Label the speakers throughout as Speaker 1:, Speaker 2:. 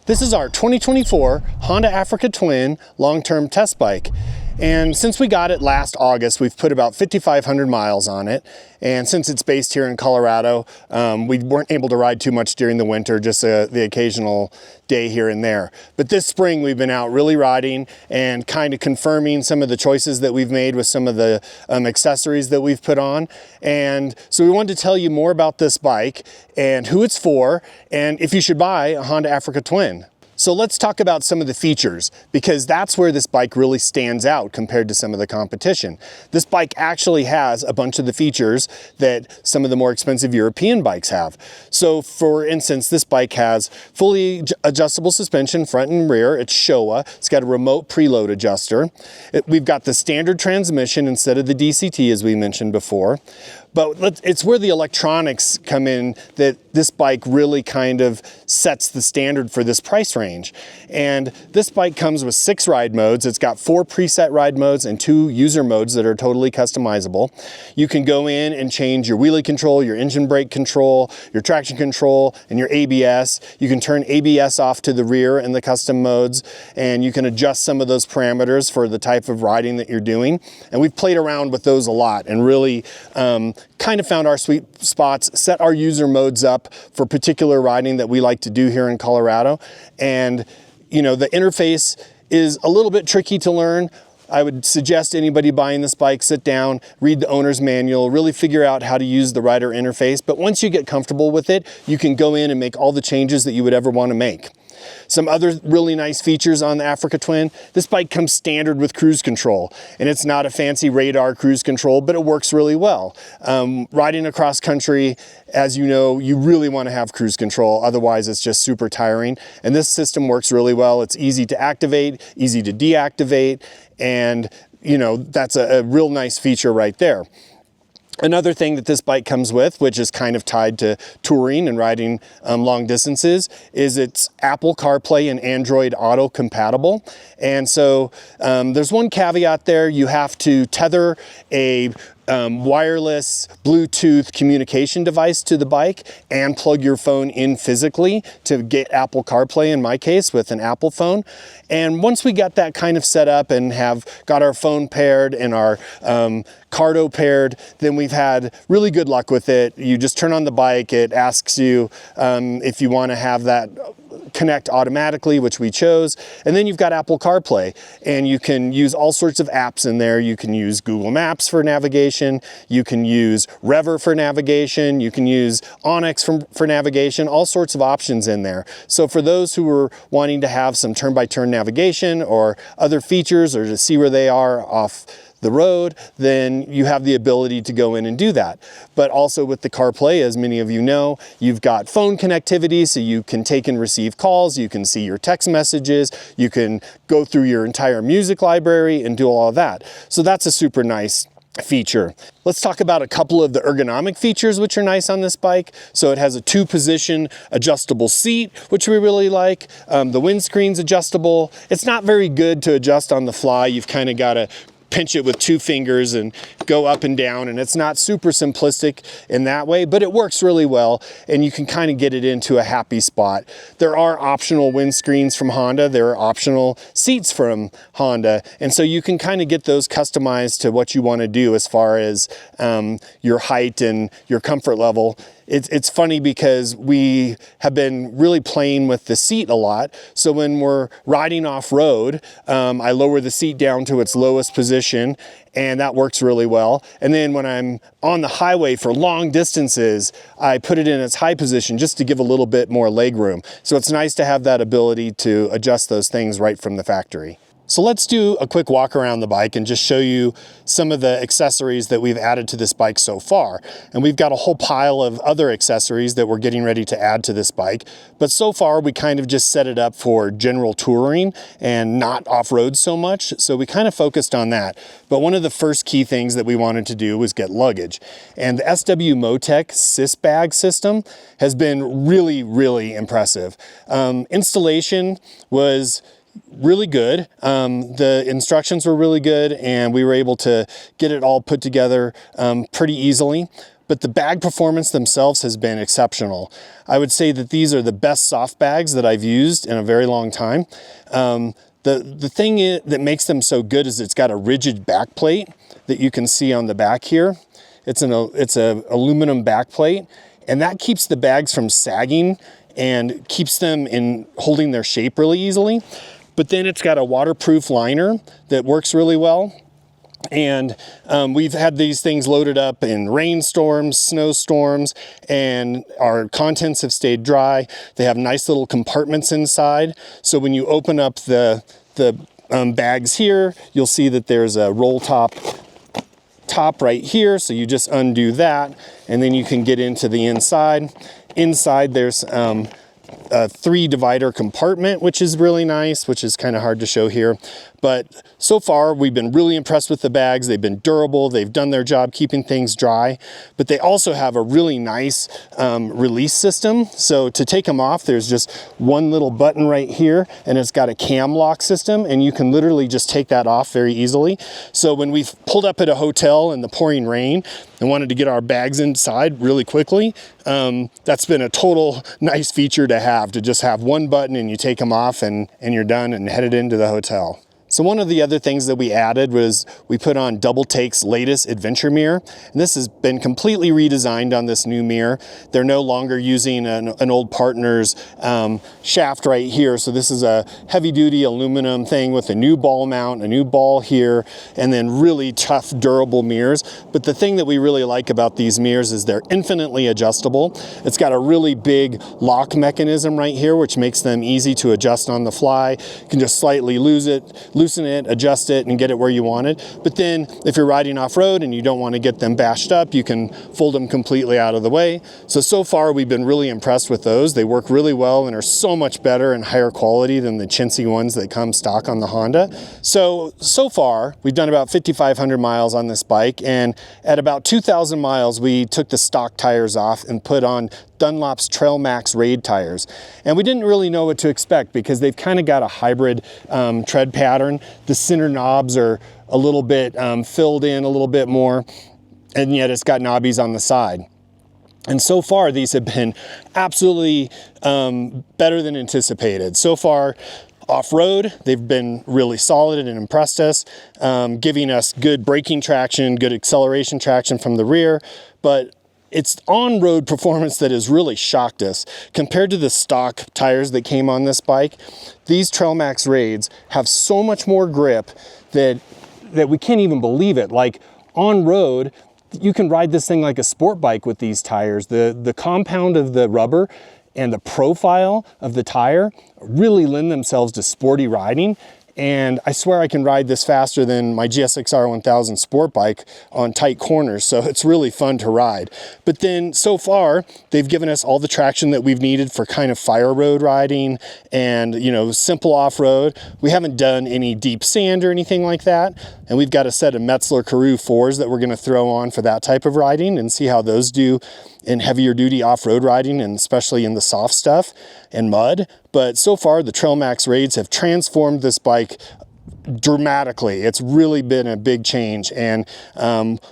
Speaker 1: This is our 2024 Honda Africa Twin long-term test bike. And since we got it last August, we've put about 5,500 miles on it. And since it's based here in Colorado, we weren't able to ride too much during the winter, just the occasional day here and there. But this spring, we've been out really riding and kind of confirming some of the choices that we've made with some of the accessories that we've put on. And so we wanted to tell you more about this bike and who it's for, and if you should buy a Honda Africa Twin. So let's talk about some of the features, because that's where this bike really stands out compared to some of the competition. This bike actually has a bunch of the features that some of the more expensive European bikes have. So for instance, this bike has fully adjustable suspension front and rear. It's Showa. It's got a remote preload adjuster. We've got the standard transmission instead of the DCT, as we mentioned before. But it's where the electronics come in that this bike really kind of sets the standard for this price range. And this bike comes with 6 ride modes. It's got 4 preset ride modes and 2 user modes that are totally customizable. You can go in and change your wheelie control, your engine brake control, your traction control, and your ABS. You can turn ABS off to the rear in the custom modes, and you can adjust some of those parameters for the type of riding that you're doing. And we've played around with those a lot and really kind of found our sweet spots, set our user modes up for particular riding that we like to do here in Colorado. And you know, the interface is a little bit tricky to learn. I would suggest anybody buying this bike sit down, read the owner's manual, really figure out how to use the rider interface. But once you get comfortable with it, you can go in and make all the changes that you would ever want to make. Some other really nice features on the Africa Twin: this bike comes standard with cruise control, and it's not a fancy radar cruise control, but it works really well. Riding across country, as you know, you really want to have cruise control, otherwise it's just super tiring. And this system works really well. It's easy to activate, easy to deactivate, and you know, that's a real nice feature right there. Another thing that this bike comes with, which is kind of tied to touring and riding long distances, is it's Apple CarPlay and Android Auto compatible. And so there's one caveat there: you have to tether a wireless Bluetooth communication device to the bike and plug your phone in physically to get Apple CarPlay, in my case with an Apple phone. And once we got that kind of set up and have got our phone paired and our Cardo paired, then we've had really good luck with it. You just turn on the bike, it asks you if you want to have that connect automatically, which we chose, and then you've got Apple CarPlay, and you can use all sorts of apps in there. You can use Google Maps for navigation, you can use Rever for navigation, you can use Onyx for navigation, all sorts of options in there. So for those who are wanting to have some turn-by-turn navigation or other features, or to see where they are off the road, then you have the ability to go in and do that. But also with the CarPlay, as many of you know, you've got phone connectivity, so you can take and receive calls, you can see your text messages, you can go through your entire music library and do all of that. So that's a super nice feature. Let's talk about a couple of the ergonomic features which are nice on this bike. So it has a 2-position adjustable seat, which we really like. The windscreen's adjustable. It's not very good to adjust on the fly. You've kind of got to pinch it with 2 fingers and go up and down, and it's not super simplistic in that way, but it works really well, and you can kind of get it into a happy spot. There are optional windscreens from Honda, there are optional seats from Honda, and so you can kind of get those customized to what you want to do as far as your height and your comfort level. It's funny because we have been really playing with the seat a lot. So when we're riding off-road, I lower the seat down to its lowest position, and that works really well. And then when I'm on the highway for long distances, I put it in its high position just to give a little bit more leg room. So it's nice to have that ability to adjust those things right from the factory. So let's do a quick walk around the bike and just show you some of the accessories that we've added to this bike so far. And we've got a whole pile of other accessories that we're getting ready to add to this bike. But so far we kind of just set it up for general touring and not off-road so much. So we kind of focused on that. But one of the first key things that we wanted to do was get luggage. And the SW Motec Sys Bag system has been really, really impressive. Installation was really good. The instructions were really good, and we were able to get it all put together pretty easily. but the bag performance themselves has been exceptional. I would say that these are the best soft bags that I've used in a very long time. The thing that makes them so good is it's got a rigid back plate that you can see on the back here. It's an aluminum back plate, and that keeps the bags from sagging and keeps them in holding their shape really easily. But then it's got a waterproof liner that works really well. And we've had these things loaded up in rainstorms, snowstorms, and our contents have stayed dry. They have nice little compartments inside. So when you open up the bags here, you'll see that there's a roll top right here. So you just undo that, and then you can get into the inside. Inside there's a 3 divider compartment, which is really nice, which is kind of hard to show here. But so far, we've been really impressed with the bags. They've been durable. They've done their job keeping things dry. But they also have a really nice release system. So to take them off, there's just one little button right here, and it's got a cam lock system, and you can literally just take that off very easily. So when we've pulled up at a hotel in the pouring rain and wanted to get our bags inside really quickly, that's been a total nice feature to have just have one button and you take them off and you're done and headed into the hotel. So one of the other things that we added was we put on Double Take's latest adventure mirror. And this has been completely redesigned on this new mirror. They're no longer using an old partner's shaft right here. So this is a heavy duty aluminum thing with a new ball mount, a new ball here, and then really tough, durable mirrors. But the thing that we really like about these mirrors is they're infinitely adjustable. It's got a really big lock mechanism right here, which makes them easy to adjust on the fly. You can just slightly loosen it, adjust it, and get it where you want it. But then if you're riding off-road and you don't want to get them bashed up, you can fold them completely out of the way. So far we've been really impressed with those. They work really well and are so much better and higher quality than the chintzy ones that come stock on the Honda. So far we've done about 5,500 miles on this bike, and at about 2,000 miles we took the stock tires off and put on Dunlop's Trail Max Raid tires. And we didn't really know what to expect because they've kind of got a hybrid tread pattern. The center knobs are a little bit filled in a little bit more, and yet it's got knobbies on the side. And so far these have been absolutely better than anticipated. So far off-road, they've been really solid and impressed us, giving us good braking traction, good acceleration traction from the rear, but it's on-road performance that has really shocked us. Compared to the stock tires that came on this bike, these Trail Max Raids have so much more grip that we can't even believe it. Like on-road, you can ride this thing like a sport bike with these tires. The compound of the rubber and the profile of the tire really lend themselves to sporty riding. And I swear I can ride this faster than my GSX-R 1000 sport bike on tight corners, so it's really fun to ride. But then so far, they've given us all the traction that we've needed for kind of fire road riding and, you know, simple off-road. We haven't done any deep sand or anything like that, and we've got a set of Metzler Karoo 4s that we're going to throw on for that type of riding and see how those do in heavier duty off-road riding, and especially in the soft stuff and mud. But so far the Trail Max Raids have transformed this bike dramatically. It's really been a big change, and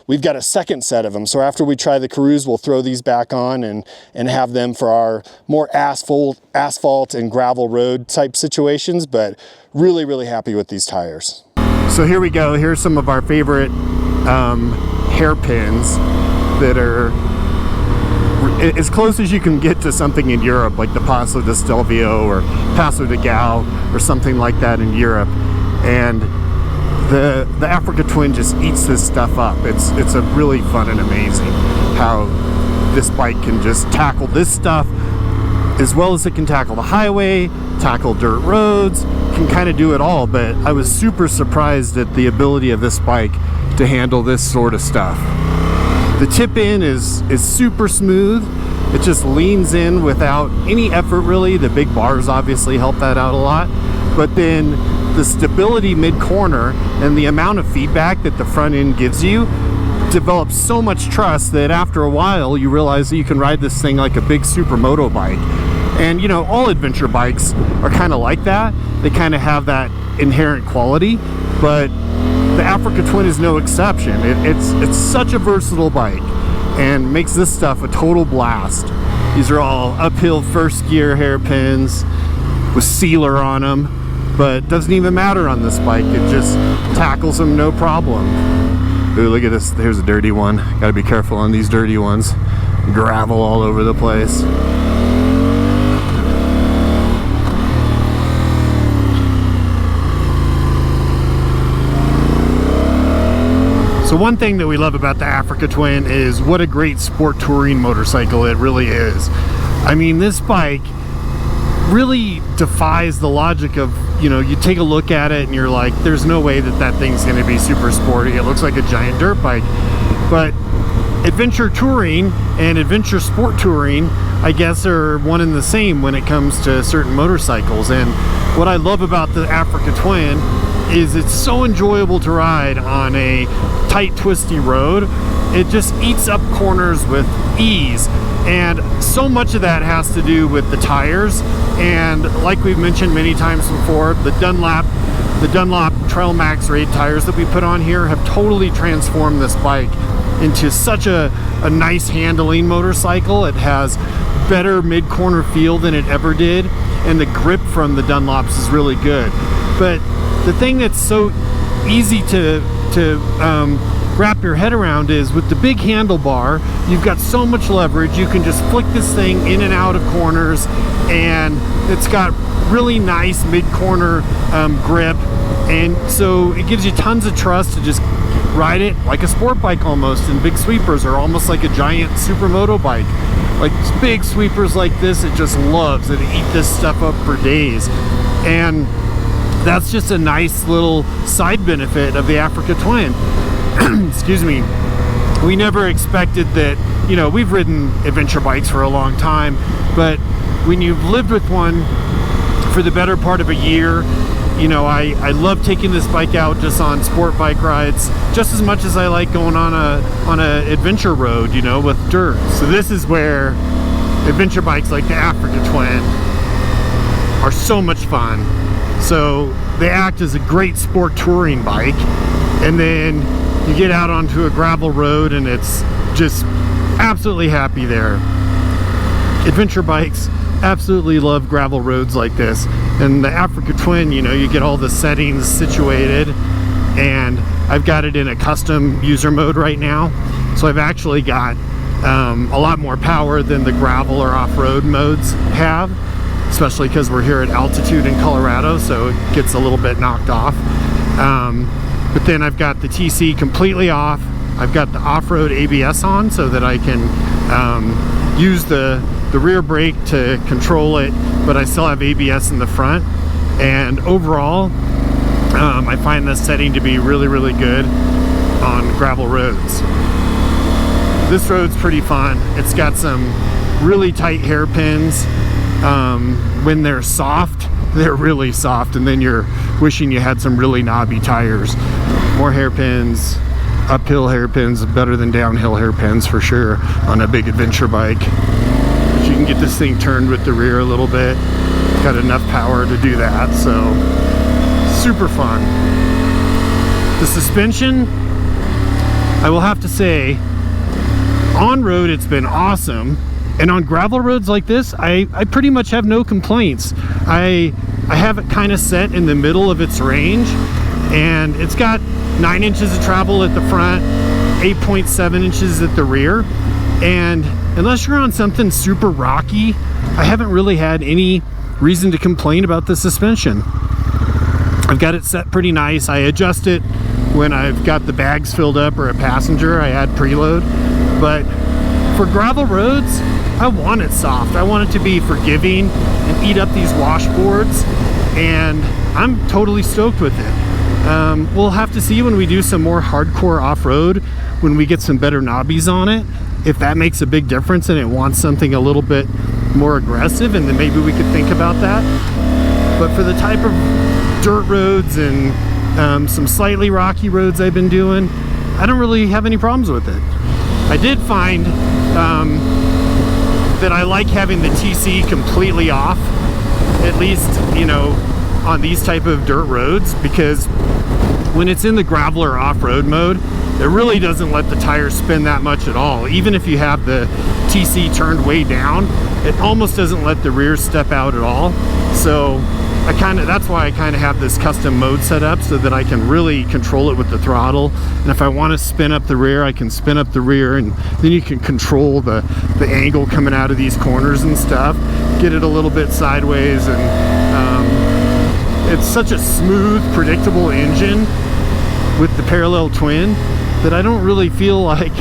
Speaker 1: we've got a second set of them. So after we try the Karoos, we'll throw these back on and have them for our more asphalt and gravel road type situations, but really happy with these tires. So here we go. Here's some of our favorite hairpins that are as close as you can get to something in Europe, like the Passo di Stelvio or Passo di Gal or something like that in Europe. And the Africa Twin just eats this stuff up. It's a really fun and amazing how this bike can just tackle this stuff as well as it can tackle the highway, tackle dirt roads, can kind of do it all. But I was super surprised at the ability of this bike to handle this sort of stuff. The tip in is super smooth. It just leans in without any effort really. The big bars obviously help that out a lot. But then the stability mid-corner and the amount of feedback that the front end gives you develops so much trust that after a while you realize that you can ride this thing like a big supermoto bike. And you know, all adventure bikes are kind of like that. They kind of have that inherent quality, but the Africa Twin is no exception. It's such a versatile bike. and makes this stuff a total blast. These are all uphill first gear hairpins with sealer on them, but it doesn't even matter on this bike. It just tackles them no problem. Ooh, look at this. Here's a dirty one. Gotta be careful on these dirty ones. Gravel all over the place. So one thing that we love about the Africa Twin is what a great sport touring motorcycle it really is. I mean, this bike really defies the logic of, you know, you take a look at it and you're like, there's no way that that thing's going to be super sporty. It looks like a giant dirt bike. But adventure touring and adventure sport touring, I guess, are one and the same when it comes to certain motorcycles. And what I love about the Africa Twin is it's so enjoyable to ride on a tight, twisty road. It just eats up corners with ease, and so much of that has to do with the tires. And like we've mentioned many times before, the Dunlop Trail Max Raid tires that we put on here have totally transformed this bike into such a nice handling motorcycle. It has better mid-corner feel than it ever did, and the grip from the Dunlops is really good. But the thing that's so easy to wrap your head around is with the big handlebar, you've got so much leverage. You can just flick this thing in and out of corners, and it's got really nice mid-corner grip, and so it gives you tons of trust to just ride it like a sport bike almost. And big sweepers are almost like a giant supermoto bike. Like big sweepers like this, it just loves it. Eat this stuff up for days. And that's just a nice little side benefit of the Africa Twin. Excuse me. We never expected that, you know, we've ridden adventure bikes for a long time, but when you've lived with one for the better part of a year, you know, I love taking this bike out just on sport bike rides just as much as I like going on a adventure road, you know, with dirt. So this is where adventure bikes like the Africa Twin are so much fun. So they act as a great sport touring bike, and then you get out onto a gravel road and it's just absolutely happy there. Adventure bikes absolutely love gravel roads like this, and the Africa Twin, you know, you get all the settings situated, and I've got it in a custom user mode right now, so I've actually got a lot more power than the gravel or off-road modes have, especially because we're here at altitude in Colorado, so it gets a little bit knocked off. But then I've got the TC completely off. I've got the off-road ABS on so that I can use the rear brake to control it, but I still have ABS in the front. And overall, I find this setting to be really, really good on gravel roads. This road's pretty fun. It's got some really tight hairpins. When they're soft, they're really soft, and then you're wishing you had some really knobby tires. More hairpins, uphill hairpins, better than downhill hairpins for sure on a big adventure bike. But you can get this thing turned with the rear a little bit. It's got enough power to do that, so super fun. The suspension, I will have to say, on road it's been awesome. And on gravel roads like this, I pretty much have no complaints. I have it kind of set in the middle of its range, and it's got 9 inches of travel at the front, 8.7 inches at the rear. And unless you're on something super rocky, I haven't really had any reason to complain about the suspension. I've got it set pretty nice. I adjust it when I've got the bags filled up or a passenger. I add preload. But for gravel roads, I want it soft. I want it to be forgiving and eat up these washboards, and I'm totally stoked with it. We'll have to see when we do some more hardcore off-road, when we get some better knobbies on it, if that makes a big difference and it wants something a little bit more aggressive, and then maybe we could think about that. But for the type of dirt roads and some slightly rocky roads I've been doing, I don't really have any problems with it. I did find that I like having the TC completely off, at least, you know, on these type of dirt roads, because when it's in the gravel or off-road mode, it really doesn't let the tires spin that much at all. Even if you have the TC turned way down, it almost doesn't let the rear step out at all. So that's why I kind of have this custom mode set up, so that I can really control it with the throttle. And if I want to spin up the rear, I can spin up the rear, and then you can control the angle coming out of these corners and stuff, get it a little bit sideways. And it's such a smooth, predictable engine with the parallel twin that I don't really feel like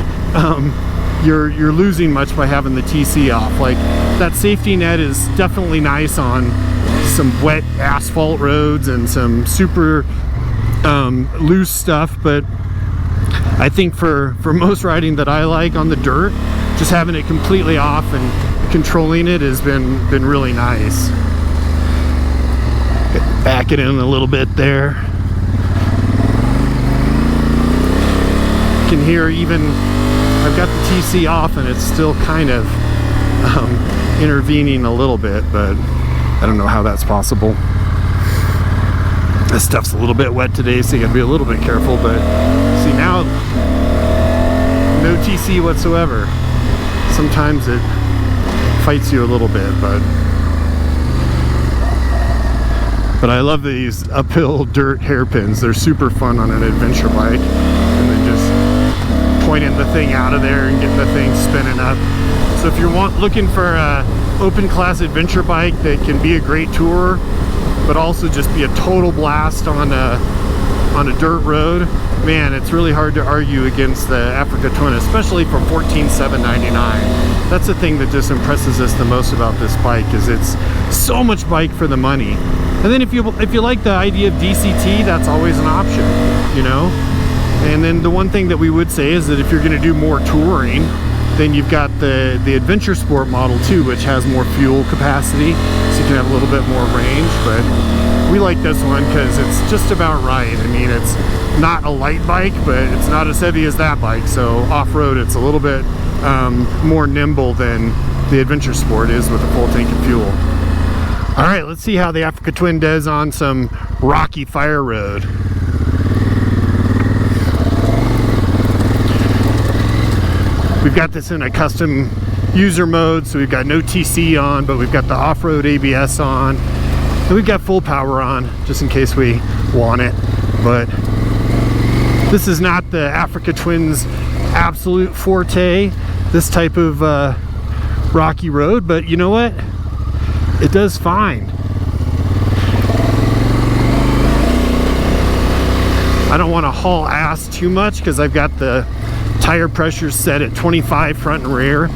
Speaker 1: you're losing much by having the TC off. Like, that safety net is definitely nice on some wet asphalt roads and some super loose stuff, but I think for most riding that I like on the dirt, just having it completely off and controlling it has been really nice. Back it in a little bit there. You can hear even I've got the TC off and it's still kind of intervening a little bit, but I don't know how that's possible. This stuff's a little bit wet today, so you gotta be a little bit careful. But see, now no TC whatsoever. Sometimes it fights you a little bit, but I love these uphill dirt hairpins. They're super fun on an adventure bike, and then just pointing the thing out of there and getting the thing spinning up. So if you're looking for a open class adventure bike that can be a great tourer, but also just be a total blast on a dirt road, man, it's really hard to argue against the Africa Twin, especially for $14,799. That's the thing that just impresses us the most about this bike, is it's so much bike for the money. And then if you like the idea of DCT, that's always an option, you know. And then the one thing that we would say is that if you're going to do more touring, then you've got the Adventure Sport model too, which has more fuel capacity, so you can have a little bit more range. But we like this one because it's just about right. I mean, it's not a light bike, but it's not as heavy as that bike. So off-road, it's a little bit more nimble than the Adventure Sport is with a full tank of fuel. All right, let's see how the Africa Twin does on some rocky fire road. We've got this in a custom user mode, so we've got no TC on, but we've got the off-road ABS on, and we've got full power on, just in case we want it. But this is not the Africa Twin's absolute forte, this type of rocky road, but you know what? It does fine. I don't want to haul ass too much because I've got the tire pressure set at 25 front and rear.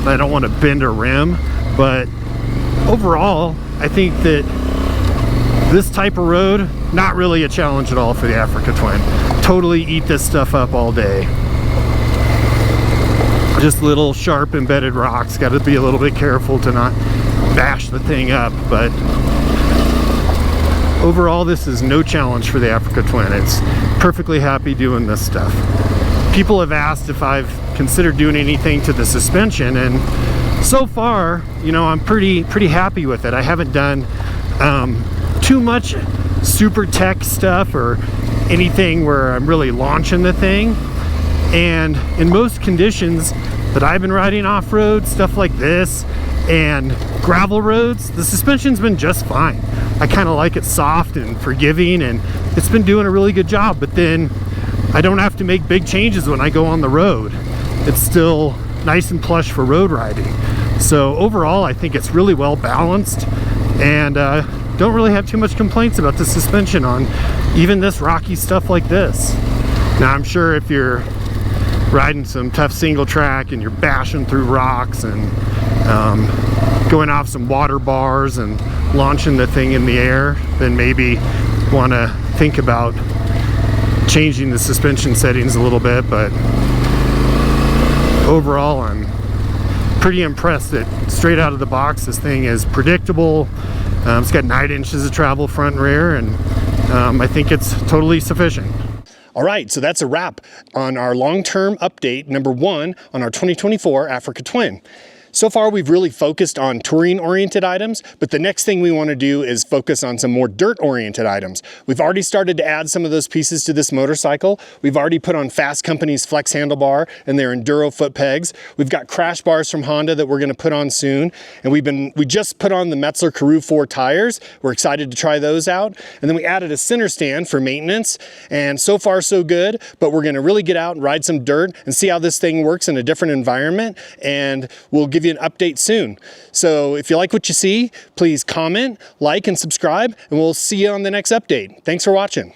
Speaker 1: I don't want to bend a rim, but overall, I think that this type of road, not really a challenge at all for the Africa Twin. Totally eat this stuff up all day. Just little sharp embedded rocks. Got to be a little bit careful to not bash the thing up, but overall this is no challenge for the Africa Twin. It's perfectly happy doing this stuff. People have asked if I've considered doing anything to the suspension, and so far, you know, I'm pretty happy with it. I haven't done too much super tech stuff or anything where I'm really launching the thing. And in most conditions that I've been riding off-road, stuff like this and gravel roads, the suspension's been just fine. I kind of like it soft and forgiving, and it's been doing a really good job. But then I don't have to make big changes when I go on the road. It's still nice and plush for road riding. So overall, I think it's really well balanced, and don't really have too much complaints about the suspension on even this rocky stuff like this. Now, I'm sure if you're riding some tough single track and you're bashing through rocks and going off some water bars and launching the thing in the air, then maybe want to think about changing the suspension settings a little bit. But overall, I'm pretty impressed that straight out of the box this thing is predictable. It's got 9 inches of travel front and rear, and I think it's totally sufficient. All right, so that's a wrap on our long-term update, number 1 on our 2024 Africa Twin. So far, we've really focused on touring-oriented items, but the next thing we want to do is focus on some more dirt-oriented items. We've already started to add some of those pieces to this motorcycle. We've already put on Fast Company's flex handlebar and their Enduro foot pegs. We've got crash bars from Honda that we're going to put on soon, and we just put on the Metzler Karoo 4 tires. We're excited to try those out. And then we added a center stand for maintenance, and so far so good, but we're going to really get out and ride some dirt and see how this thing works in a different environment, and we'll give you an update soon. So if you like what you see, please comment, like, and subscribe, and we'll see you on the next update. Thanks for watching.